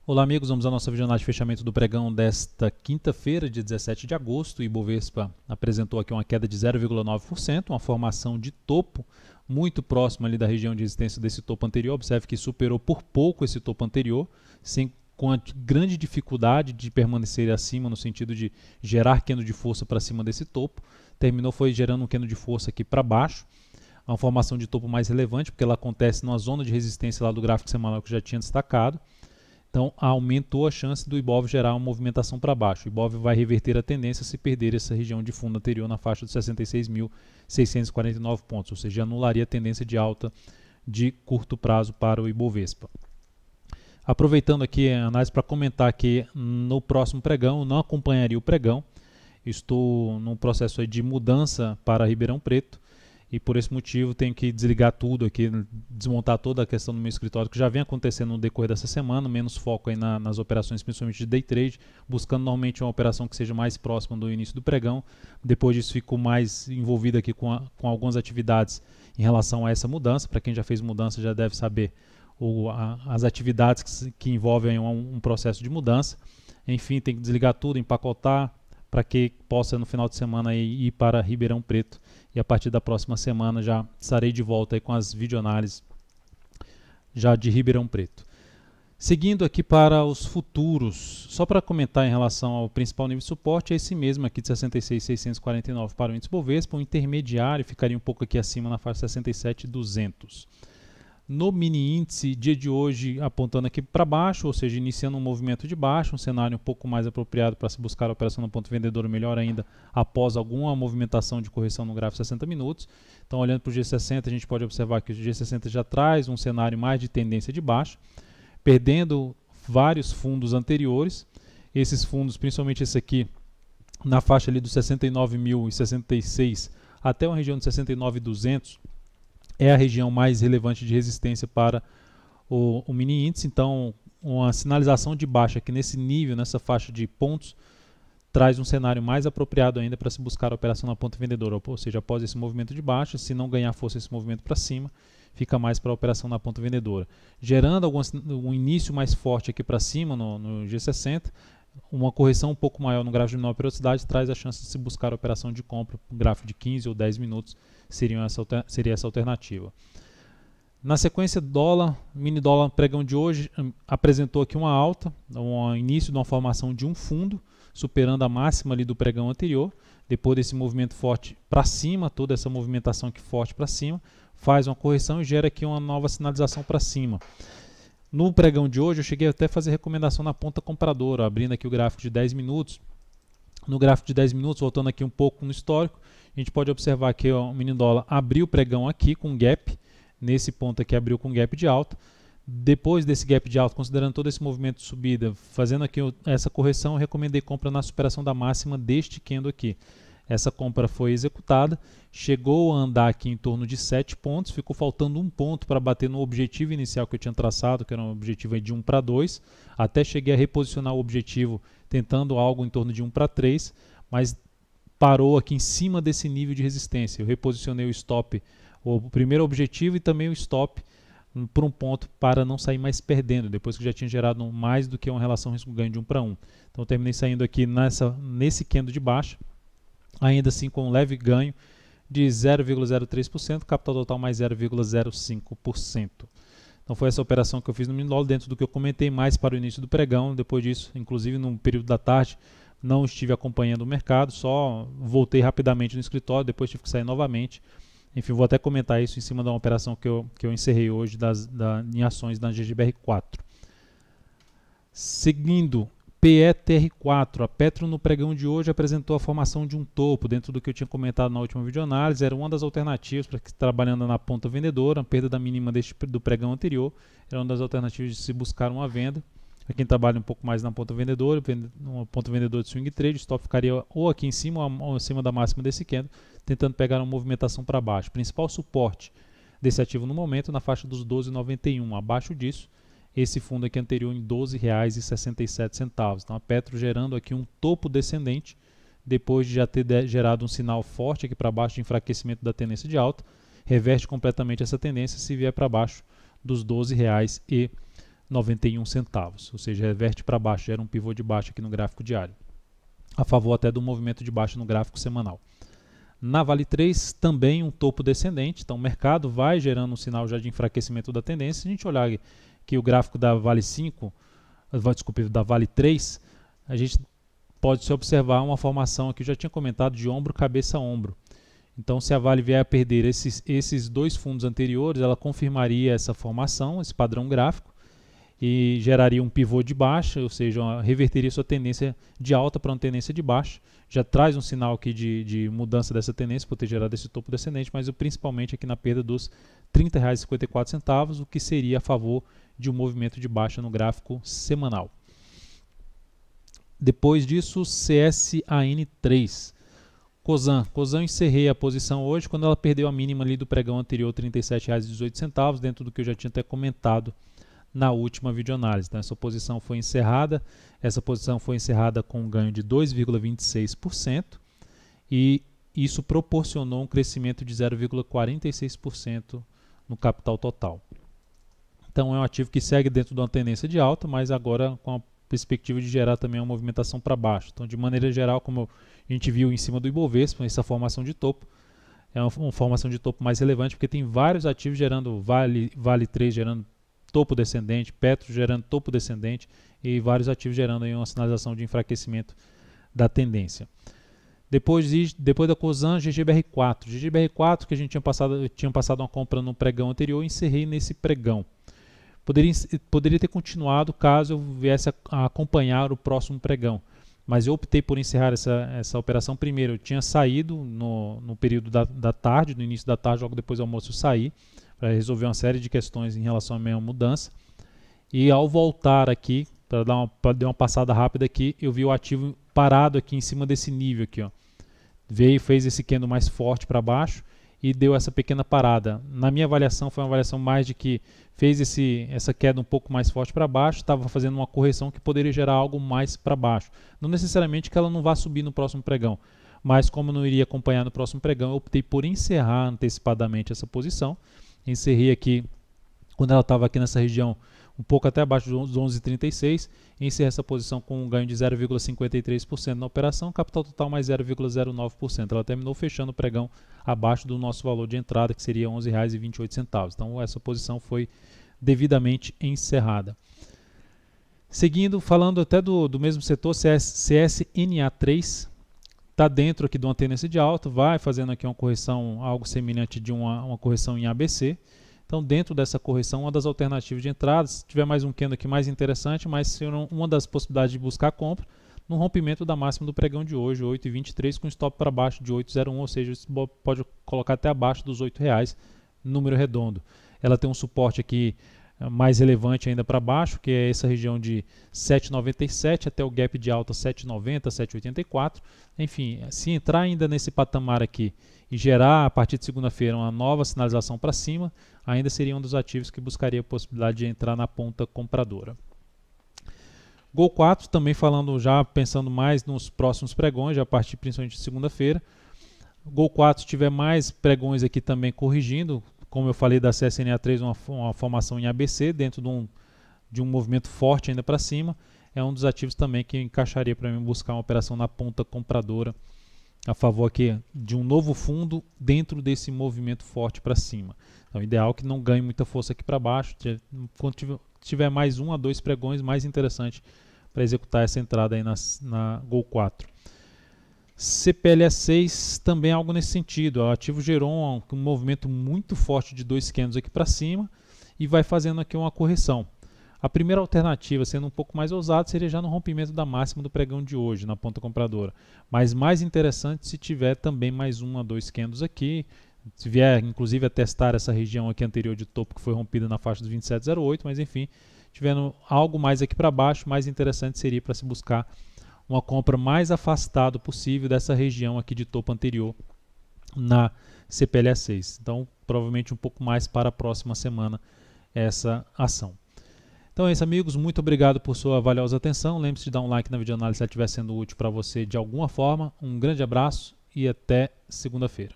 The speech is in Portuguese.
Olá amigos, vamos à nossa videoanálise de fechamento do pregão desta quinta-feira, dia 17 de agosto. O Ibovespa apresentou aqui uma queda de 0,9%, uma formação de topo muito próxima ali da região de resistência desse topo anterior. Observe que superou por pouco esse topo anterior, com a grande dificuldade de permanecer acima, no sentido de gerar candle de força para cima desse topo. Terminou foi gerando um candle de força aqui para baixo. Uma formação de topo mais relevante, porque ela acontece numa zona de resistência lá do gráfico semanal que eu já tinha destacado. Então, aumentou a chance do Ibov gerar uma movimentação para baixo. O Ibov vai reverter a tendência se perder essa região de fundo anterior na faixa de 66.649 pontos, ou seja, anularia a tendência de alta de curto prazo para o Ibovespa. Aproveitando aqui a análise para comentar que no próximo pregão, eu não acompanharia o pregão, estou num processo aí de mudança para Ribeirão Preto, e por esse motivo tenho que desligar tudo aqui, desmontar toda a questão do meu escritório, que já vem acontecendo no decorrer dessa semana, menos foco aí nas operações, principalmente de day trade, buscando normalmente uma operação que seja mais próxima do início do pregão. Depois disso fico mais envolvido aqui com algumas atividades em relação a essa mudança. Para quem já fez mudança já deve saber as atividades que envolvem um processo de mudança. Enfim, tem que desligar tudo, empacotar, para que possa no final de semana ir para Ribeirão Preto, e a partir da próxima semana já estarei de volta aí com as videoanálises já de Ribeirão Preto. Seguindo aqui para os futuros, só para comentar em relação ao principal nível de suporte, é esse mesmo aqui de 66.649 para o índice Bovespa. O intermediário ficaria um pouco aqui acima na faixa 67.200. No mini índice, dia de hoje apontando aqui para baixo, ou seja, iniciando um movimento de baixo, um cenário um pouco mais apropriado para se buscar a operação no ponto vendedor, melhor ainda, após alguma movimentação de correção no gráfico 60 minutos. Então, olhando para o G60, a gente pode observar que o G60 já traz um cenário mais de tendência de baixo, perdendo vários fundos anteriores. Esses fundos, principalmente esse aqui, na faixa ali dos 69.066 até uma região de 69.200, é a região mais relevante de resistência para o mini índice. Então, uma sinalização de baixa aqui nesse nível, nessa faixa de pontos, traz um cenário mais apropriado ainda para se buscar a operação na ponta vendedora. Ou seja, após esse movimento de baixa, se não ganhar força esse movimento para cima, fica mais para a operação na ponta vendedora. Gerando um início mais forte aqui para cima no G60, uma correção um pouco maior no gráfico de menor periodicidade traz a chance de se buscar a operação de compra, um gráfico de 15 ou 10 minutos seria essa alternativa. Na sequência, mini dólar pregão de hoje apresentou aqui uma alta, um início de uma formação de um fundo, superando a máxima ali do pregão anterior. Depois desse movimento forte para cima, toda essa movimentação aqui forte para cima, faz uma correção e gera aqui uma nova sinalização para cima. No pregão de hoje eu cheguei até a fazer recomendação na ponta compradora, abrindo aqui o gráfico de 10 minutos. No gráfico de 10 minutos, voltando aqui um pouco no histórico, a gente pode observar que o mini dólar abriu o pregão aqui com gap, nesse ponto aqui abriu com gap de alta. Depois desse gap de alta, considerando todo esse movimento de subida, fazendo aqui essa correção, eu recomendei compra na superação da máxima deste candle aqui. Essa compra foi executada, chegou a andar aqui em torno de 7 pontos, ficou faltando um ponto para bater no objetivo inicial que eu tinha traçado, que era um objetivo de 1 para 2, até cheguei a reposicionar o objetivo tentando algo em torno de 1 para 3, mas parou aqui em cima desse nível de resistência. Eu reposicionei o stop, o primeiro objetivo e também o stop por um ponto para não sair mais perdendo, depois que já tinha gerado mais do que uma relação risco-ganho de 1 para 1. Então eu terminei saindo aqui nesse candle de baixa, ainda assim com um leve ganho de 0,03%, capital total mais 0,05%. Então foi essa operação que eu fiz no mini dólar, dentro do que eu comentei mais para o início do pregão. Depois disso, inclusive no período da tarde, não estive acompanhando o mercado, só voltei rapidamente no escritório, depois tive que sair novamente. Enfim, vou até comentar isso em cima de uma operação que eu encerrei hoje em ações da GGBR4. Seguindo, PETR4, a Petro no pregão de hoje apresentou a formação de um topo, dentro do que eu tinha comentado na última videoanálise, era uma das alternativas para que trabalhando na ponta vendedora, a perda da mínima do pregão anterior, era uma das alternativas de se buscar uma venda. Para quem trabalha um pouco mais na ponta vendedora, uma ponta vendedora de swing trade, o stop ficaria ou aqui em cima ou acima da máxima desse candle, tentando pegar uma movimentação para baixo. Principal suporte desse ativo no momento na faixa dos 12,91, abaixo disso, esse fundo aqui anterior em R$ 12,67. Então a Petro gerando aqui um topo descendente, depois de já ter gerado um sinal forte aqui para baixo de enfraquecimento da tendência de alta, reverte completamente essa tendência se vier para baixo dos R$ 12,00 91 centavos, ou seja, reverte para baixo, gera um pivô de baixa aqui no gráfico diário, a favor até do movimento de baixa no gráfico semanal. Na Vale 3 também um topo descendente, então o mercado vai gerando um sinal já de enfraquecimento da tendência. Se a gente olhar aqui o gráfico da Vale 5, desculpe, da Vale 3, a gente pode se observar uma formação aqui, eu já tinha comentado, de ombro, cabeça, ombro. Então se a Vale vier a perder esses dois fundos anteriores, ela confirmaria essa formação, esse padrão gráfico, e geraria um pivô de baixa, ou seja, reverteria sua tendência de alta para uma tendência de baixa. Já traz um sinal aqui de mudança dessa tendência por ter gerado esse topo descendente, mas principalmente aqui na perda dos R$ 30,54, o que seria a favor de um movimento de baixa no gráfico semanal. Depois disso, CSAN3. Cosan encerrei a posição hoje quando ela perdeu a mínima ali do pregão anterior, R$ 37,18, dentro do que eu já tinha até comentado na última videoanálise. Então, essa posição foi encerrada com um ganho de 2,26% e isso proporcionou um crescimento de 0,46% no capital total. Então é um ativo que segue dentro de uma tendência de alta, mas agora com a perspectiva de gerar também uma movimentação para baixo. Então, de maneira geral, como a gente viu em cima do Ibovespa, essa formação de topo é uma formação de topo mais relevante, porque tem vários ativos gerando Vale 3 gerando topo descendente, Petro gerando topo descendente e vários ativos gerando aí uma sinalização de enfraquecimento da tendência. Depois da Cosan, GGBR4. GGBR4, que a gente tinha passado uma compra no pregão anterior, encerrei nesse pregão. Poderia ter continuado caso eu viesse a acompanhar o próximo pregão, mas eu optei por encerrar essa operação primeiro. Eu tinha saído no período da tarde, no início da tarde, logo depois do almoço eu saí, para resolver uma série de questões em relação à minha mudança. E ao voltar aqui, para dar uma passada rápida aqui, eu vi o ativo parado aqui em cima desse nível aqui, ó. Veio, fez esse candle mais forte para baixo e deu essa pequena parada. Na minha avaliação foi uma avaliação mais de que fez essa queda um pouco mais forte para baixo, estava fazendo uma correção que poderia gerar algo mais para baixo. Não necessariamente que ela não vá subir no próximo pregão, mas como eu não iria acompanhar no próximo pregão, eu optei por encerrar antecipadamente essa posição. Encerrei aqui, quando ela estava aqui nessa região, um pouco até abaixo dos 11,36, encerrei essa posição com um ganho de 0,53% na operação, capital total mais 0,09%. Ela terminou fechando o pregão abaixo do nosso valor de entrada, que seria R$ 11,28. Então essa posição foi devidamente encerrada. Seguindo, falando até do mesmo setor, CSNA3, está dentro aqui de uma tendência de alta, vai fazendo aqui uma correção, algo semelhante de uma correção em ABC. Então, dentro dessa correção, uma das alternativas de entrada, se tiver mais um candle aqui mais interessante, mas uma das possibilidades de buscar compra, no rompimento da máxima do pregão de hoje, 8,23, com stop para baixo de 8,01, ou seja, você pode colocar até abaixo dos R$ 8,00, número redondo. Ela tem um suporte aqui mais relevante ainda para baixo, que é essa região de 7,97 até o gap de alta 7,90, 7,84. Enfim, se entrar ainda nesse patamar aqui e gerar a partir de segunda-feira uma nova sinalização para cima, ainda seria um dos ativos que buscaria a possibilidade de entrar na ponta compradora. Gol 4, também falando já, pensando mais nos próximos pregões, já a partir principalmente de segunda-feira. Gol 4, se tiver mais pregões aqui também corrigindo, como eu falei da CSNA3, uma formação em ABC, dentro de um movimento forte ainda para cima, é um dos ativos também que encaixaria para mim buscar uma operação na ponta compradora, a favor aqui de um novo fundo dentro desse movimento forte para cima. Então, o ideal é que não ganhe muita força aqui para baixo, quando tiver mais 1 a 2 pregões, mais interessante para executar essa entrada aí na Gol 4. CPLA6 também é algo nesse sentido. O ativo gerou um movimento muito forte de 2 candles aqui para cima e vai fazendo aqui uma correção. A primeira alternativa, sendo um pouco mais ousada, seria já no rompimento da máxima do pregão de hoje, na ponta compradora. Mas mais interessante se tiver também mais 1 a 2 candles aqui, se vier inclusive a testar essa região aqui anterior de topo que foi rompida na faixa dos 27,08, mas enfim, tiverem algo mais aqui para baixo, mais interessante seria para se buscar uma compra mais afastada possível dessa região aqui de topo anterior na CPLA6. Então, provavelmente um pouco mais para a próxima semana essa ação. Então é isso, amigos. Muito obrigado por sua valiosa atenção. Lembre-se de dar um like na videoanálise se ela estiver sendo útil para você de alguma forma. Um grande abraço e até segunda-feira.